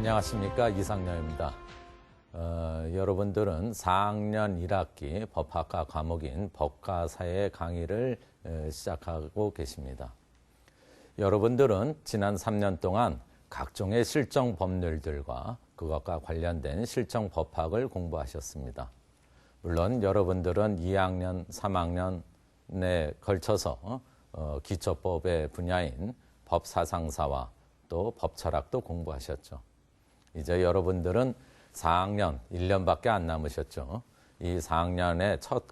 안녕하십니까, 이상렬입니다. 여러분들은 4학년 1학기 법학과 과목인 법과사회 강의를 시작하고 계십니다. 여러분들은 지난 3년 동안 각종의 실정 법률들과 그것과 관련된 실정 법학을 공부하셨습니다. 물론 여러분들은 2학년, 3학년에 걸쳐서 기초법의 분야인 법사상사와 또 법철학도 공부하셨죠. 이제 여러분들은 4학년 1년밖에 안 남으셨죠. 이 4학년의 첫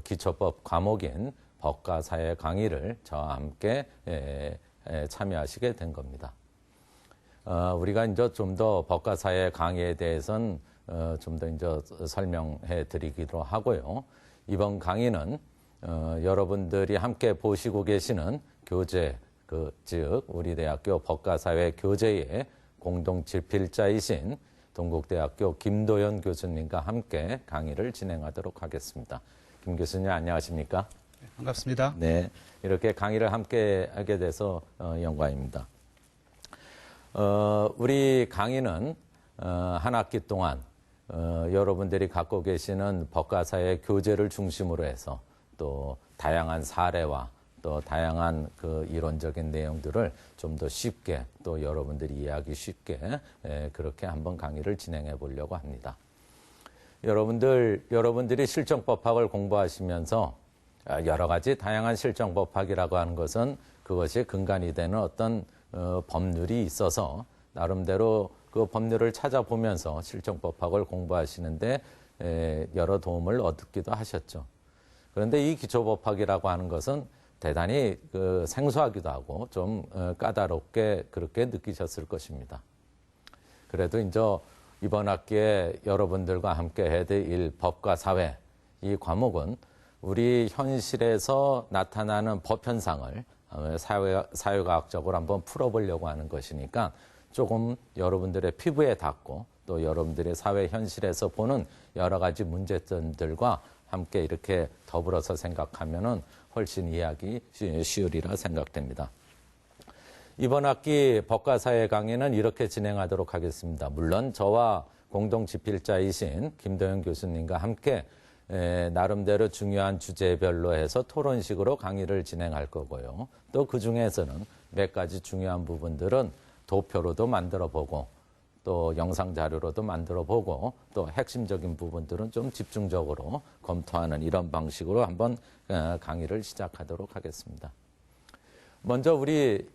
기초법 과목인 법과 사회 강의를 저와 함께 참여하시게 된 겁니다. 우리가 이제 좀 더 법과 사회 강의에 대해서는 좀 더 이제 설명해 드리기로 하고요. 이번 강의는 여러분들이 함께 보시고 계시는 교재, 즉 우리 대학교 법과 사회 교재의 공동 집필자이신 동국대학교 김도연 교수님과 함께 강의를 진행하도록 하겠습니다. 김 교수님 안녕하십니까? 네, 반갑습니다. 네, 이렇게 강의를 함께 하게 돼서 영광입니다. 우리 강의는 한 학기 동안 여러분들이 갖고 계시는 법과사의 교재를 중심으로 해서 또 다양한 사례와 또 다양한 이론적인 내용들을 좀 더 쉽게 또 여러분들이 이해하기 쉽게 그렇게 한번 강의를 진행해 보려고 합니다. 여러분들이 실정법학을 공부하시면서 여러 가지 다양한 실정법학이라고 하는 것은 그것이 근간이 되는 어떤 법률이 있어서 나름대로 그 법률을 찾아보면서 실정법학을 공부하시는데 여러 도움을 얻기도 하셨죠. 그런데 이 기초법학이라고 하는 것은 대단히 생소하기도 하고 좀 까다롭게 그렇게 느끼셨을 것입니다. 그래도 이제 이번 학기에 여러분들과 함께 해야 될 법과 사회, 이 과목은 우리 현실에서 나타나는 법 현상을 사회과학적으로 한번 풀어보려고 하는 것이니까 조금 여러분들의 피부에 닿고 또 여러분들의 사회 현실에서 보는 여러 가지 문제점들과 함께 이렇게 더불어서 생각하면은 훨씬 이해하기 쉬우리라 생각됩니다. 이번 학기 법과사회 강의는 이렇게 진행하도록 하겠습니다. 물론 저와 공동 집필자이신 김도연 교수님과 함께 나름대로 중요한 주제별로 해서 토론식으로 강의를 진행할 거고요. 또 그 중에서는 몇 가지 중요한 부분들은 도표로도 만들어 보고 또 영상 자료로도 만들어 보고 또 핵심적인 부분들은 좀 집중적으로 검토하는 이런 방식으로 한번 강의를 시작하도록 하겠습니다. 먼저 우리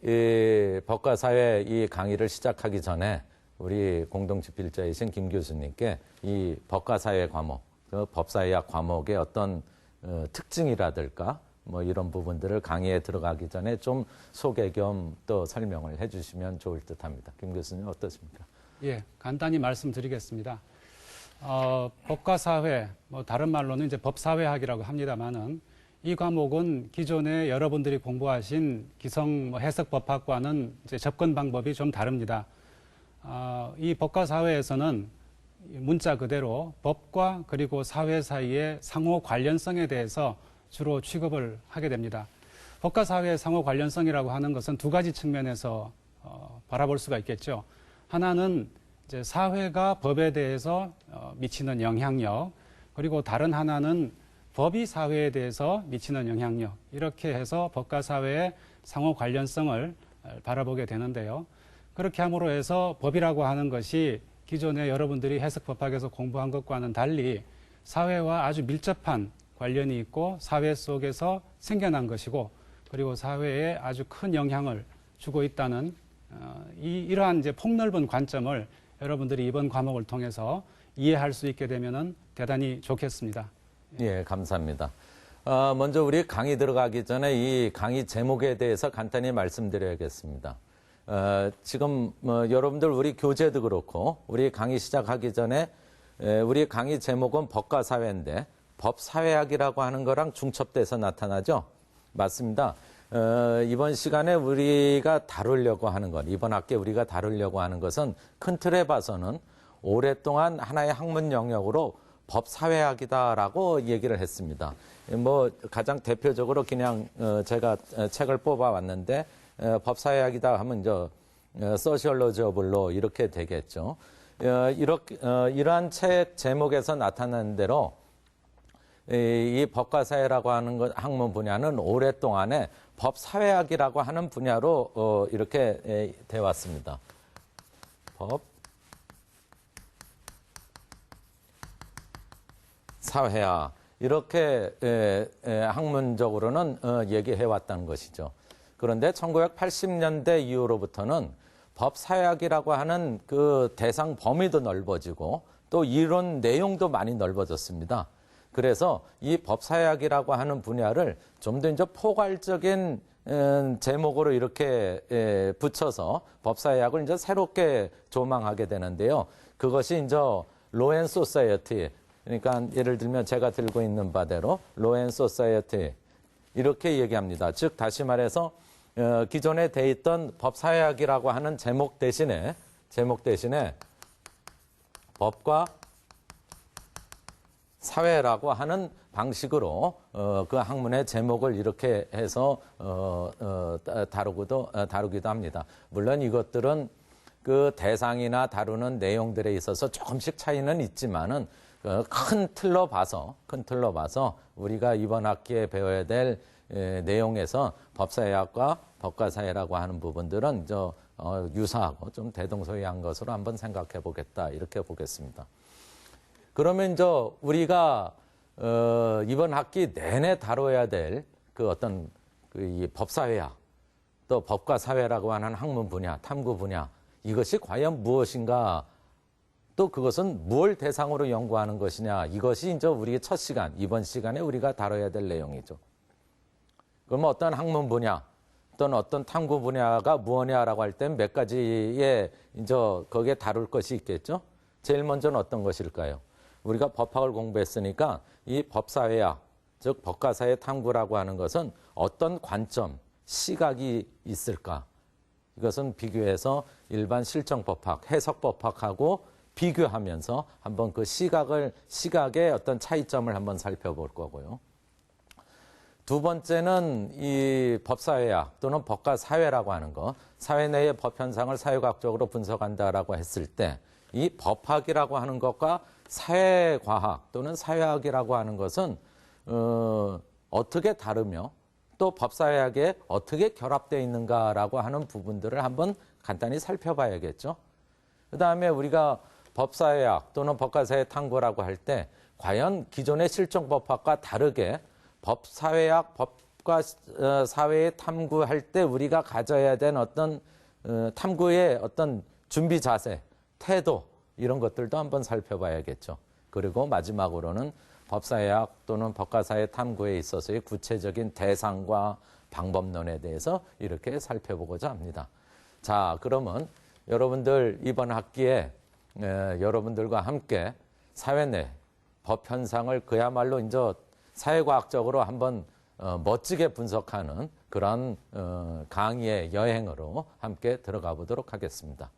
법과 사회 이 강의를 시작하기 전에 우리 공동 집필자이신 김 교수님께 이 법과 사회 과목, 법사회학 과목의 어떤 특징이라든가 뭐 이런 부분들을 강의에 들어가기 전에 좀 소개 겸 또 설명을 해주시면 좋을 듯합니다. 김 교수님 어떠십니까? 예, 간단히 말씀드리겠습니다. 법과 사회, 뭐 다른 말로는 이제 법사회학이라고 합니다만은 이 과목은 기존에 여러분들이 공부하신 기성 해석법학과는 이제 접근 방법이 좀 다릅니다. 이 법과 사회에서는 문자 그대로 법과 그리고 사회 사이의 상호 관련성에 대해서 주로 취급을 하게 됩니다. 법과 사회의 상호 관련성이라고 하는 것은 두 가지 측면에서 바라볼 수가 있겠죠. 하나는 이제 사회가 법에 대해서 미치는 영향력, 그리고 다른 하나는 법이 사회에 대해서 미치는 영향력, 이렇게 해서 법과 사회의 상호 관련성을 바라보게 되는데요. 그렇게 함으로 해서 법이라고 하는 것이 기존에 여러분들이 해석법학에서 공부한 것과는 달리 사회와 아주 밀접한 관련이 있고 사회 속에서 생겨난 것이고 그리고 사회에 아주 큰 영향을 주고 있다는 이러한 이제 폭넓은 관점을 여러분들이 이번 과목을 통해서 이해할 수 있게 되면은 대단히 좋겠습니다. 예, 감사합니다. 먼저 우리 강의 들어가기 전에 이 강의 제목에 대해서 간단히 말씀드려야겠습니다. 지금 여러분들 우리 교재도 그렇고 우리 강의 시작하기 전에 우리 강의 제목은 법과 사회인데 법사회학이라고 하는 거랑 중첩돼서 나타나죠? 맞습니다. 이번 시간에 우리가 다루려고 하는 것, 이번 학기에 우리가 다루려고 하는 것은 큰 틀에 봐서는 오랫동안 하나의 학문 영역으로 법사회학이다라고 얘기를 했습니다. 뭐 가장 대표적으로 그냥 제가 책을 뽑아왔는데 법사회학이다 하면 소셜로저블로 이렇게 되겠죠. 이러한 책 제목에서 나타난 대로 이 법과사회라고 하는 학문 분야는 오랫동안에 법사회학이라고 하는 분야로 이렇게 돼 왔습니다. 법사회학 이렇게 학문적으로는 얘기해 왔다는 것이죠. 그런데 1980년대 이후로부터는 법사회학이라고 하는 그 대상 범위도 넓어지고 또 이론 내용도 많이 넓어졌습니다. 그래서 이 법사회학이라고 하는 분야를 좀 더 이제 포괄적인 제목으로 이렇게 붙여서 법사회학을 이제 새롭게 조망하게 되는데요. 그것이 이제 Law and Society, 그러니까 예를 들면 제가 들고 있는 바대로 Law and Society 이렇게 얘기합니다. 즉 다시 말해서 기존에 돼 있던 법사회학이라고 하는 제목 대신에 법과 사회라고 하는 방식으로 그 학문의 제목을 이렇게 해서 다루기도 합니다. 물론 이것들은 그 대상이나 다루는 내용들에 있어서 조금씩 차이는 있지만은 큰 틀로 봐서 우리가 이번 학기에 배워야 될 내용에서 법사회학과 법과사회라고 하는 부분들은 유사하고 좀 대동소이한 것으로 한번 생각해 보겠다 이렇게 보겠습니다. 그러면 이제 우리가 이번 학기 내내 다뤄야 될 그 어떤 이 법사회학 또 법과사회라고 하는 학문 분야, 탐구 분야 이것이 과연 무엇인가? 또 그것은 무엇을 대상으로 연구하는 것이냐? 이것이 이제 우리의 첫 시간, 이번 시간에 우리가 다뤄야 될 내용이죠. 그럼 어떤 학문 분야 또는 어떤 탐구 분야가 무엇이냐라고 할 때 몇 가지의 이제 거기에 다룰 것이 있겠죠. 제일 먼저는 어떤 것일까요? 우리가 법학을 공부했으니까 이 법사회학, 즉 법과사회 탐구라고 하는 것은 어떤 관점, 시각이 있을까? 이것은 비교해서 일반 실정법학, 해석법학하고 비교하면서 한번 그 시각의 어떤 차이점을 한번 살펴볼 거고요. 두 번째는 이 법사회학 또는 법과사회라고 하는 것, 사회 내의 법 현상을 사회과학적으로 분석한다라고 했을 때 이 법학이라고 하는 것과 사회과학 또는 사회학이라고 하는 것은 어떻게 다르며 또 법사회학에 어떻게 결합되어 있는가라고 하는 부분들을 한번 간단히 살펴봐야겠죠. 그 다음에 우리가 법사회학 또는 법과사회 탐구라고 할 때 과연 기존의 실정법학과 다르게 법사회학, 법과사회에 탐구할 때 우리가 가져야 되는 어떤 탐구의 어떤 준비 자세, 태도 이런 것들도 한번 살펴봐야겠죠. 그리고 마지막으로는 법사회학 또는 법과사회 탐구에 있어서의 구체적인 대상과 방법론에 대해서 이렇게 살펴보고자 합니다. 자, 그러면 여러분들 이번 학기에 여러분들과 함께 사회 내 법 현상을 그야말로 이제 사회과학적으로 한번 멋지게 분석하는 그런 강의의 여행으로 함께 들어가 보도록 하겠습니다.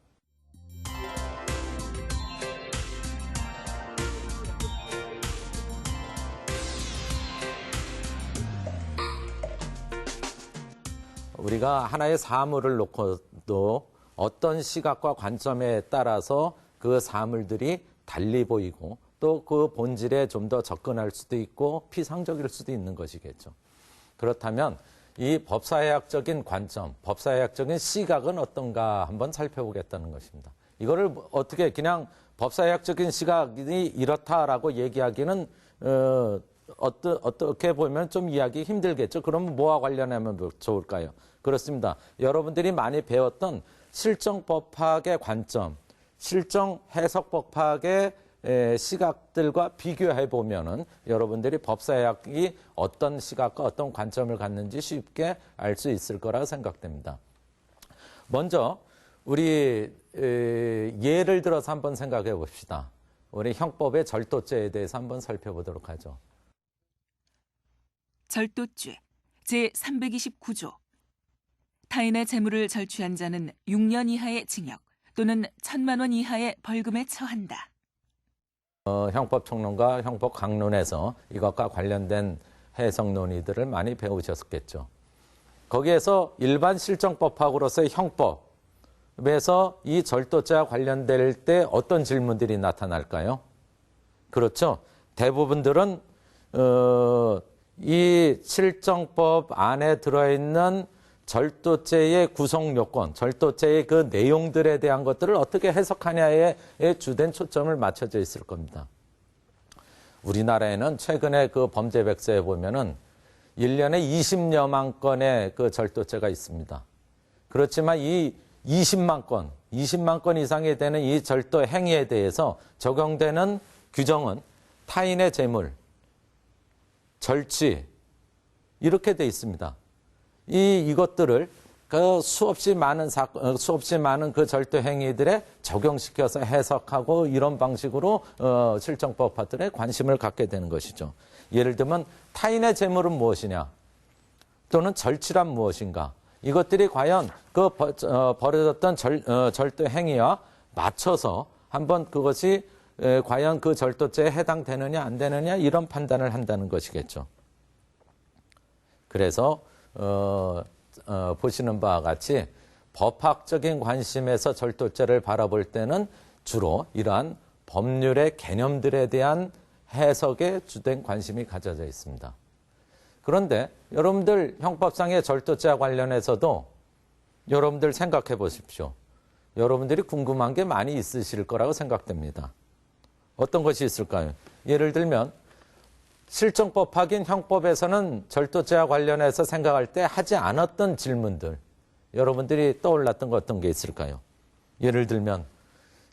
우리가 하나의 사물을 놓고도 어떤 시각과 관점에 따라서 그 사물들이 달리 보이고 또 그 본질에 좀 더 접근할 수도 있고 피상적일 수도 있는 것이겠죠. 그렇다면 이 법사회학적인 관점, 법사회학적인 시각은 어떤가 한번 살펴보겠다는 것입니다. 이거를 어떻게 그냥 법사회학적인 시각이 이렇다라고 얘기하기는 어떻게 보면 좀 이해하기 힘들겠죠. 그러면 뭐와 관련하면 좋을까요? 그렇습니다. 여러분들이 많이 배웠던 실정법학의 관점, 실정해석법학의 시각들과 비교해 보면은 여러분들이 법사회학이 어떤 시각과 어떤 관점을 갖는지 쉽게 알 수 있을 거라 생각됩니다. 먼저 우리 예를 들어서 한번 생각해 봅시다. 우리 형법의 절도죄에 대해서 한번 살펴보도록 하죠. 절도죄 제329조 타인의 재물을 절취한 자는 6년 이하의 징역 또는 1,000만 원 이하의 벌금에 처한다. 형법총론과 형법강론에서 이것과 관련된 해석 논의들을 많이 배우셨겠죠. 거기에서 일반 실정법학으로서의 형법 형법에서 이 절도죄와 관련될 때 어떤 질문들이 나타날까요? 그렇죠. 대부분들은 이 실정법 안에 들어있는 절도죄의 구성 요건, 절도죄의 그 내용들에 대한 것들을 어떻게 해석하냐에 주된 초점을 맞춰져 있을 겁니다. 우리나라에는 최근에 그 범죄 백서에 보면은 1년에 20여만 건의 그 절도죄가 있습니다. 그렇지만 이 20만 건 이상이 되는 이 절도 행위에 대해서 적용되는 규정은 타인의 재물, 절취 이렇게 돼 있습니다. 이것들을 그 수없이 많은 그 절도 행위들에 적용시켜서 해석하고 이런 방식으로 실정법파들의 관심을 갖게 되는 것이죠. 예를 들면 타인의 재물은 무엇이냐, 또는 절취란 무엇인가, 이것들이 과연 그 벌어졌던 절도 행위와 맞춰서 한번 그것이 과연 그 절도죄에 해당되느냐 안 되느냐 이런 판단을 한다는 것이겠죠. 그래서 보시는 바와 같이 법학적인 관심에서 절도죄를 바라볼 때는 주로 이러한 법률의 개념들에 대한 해석에 주된 관심이 가져져 있습니다. 그런데 여러분들 형법상의 절도죄와 관련해서도 여러분들 생각해 보십시오. 여러분들이 궁금한 게 많이 있으실 거라고 생각됩니다. 어떤 것이 있을까요? 예를 들면 실정법학인 형법에서는 절도죄와 관련해서 생각할 때 하지 않았던 질문들, 여러분들이 떠올랐던 거 어떤 게 있을까요? 예를 들면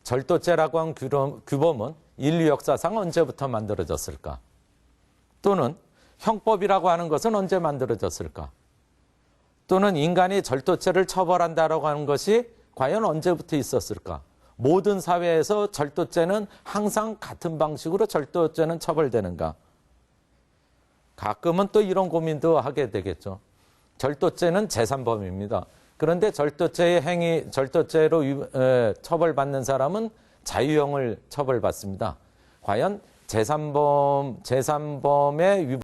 절도죄라고 한 규범은 인류 역사상 언제부터 만들어졌을까? 또는 형법이라고 하는 것은 언제 만들어졌을까? 또는 인간이 절도죄를 처벌한다라고 하는 것이 과연 언제부터 있었을까? 모든 사회에서 절도죄는 항상 같은 방식으로 절도죄는 처벌되는가? 가끔은 또 이런 고민도 하게 되겠죠. 절도죄는 제3범입니다. 그런데 절도죄로 처벌받는 사람은 자유형을 처벌받습니다. 과연 제3범의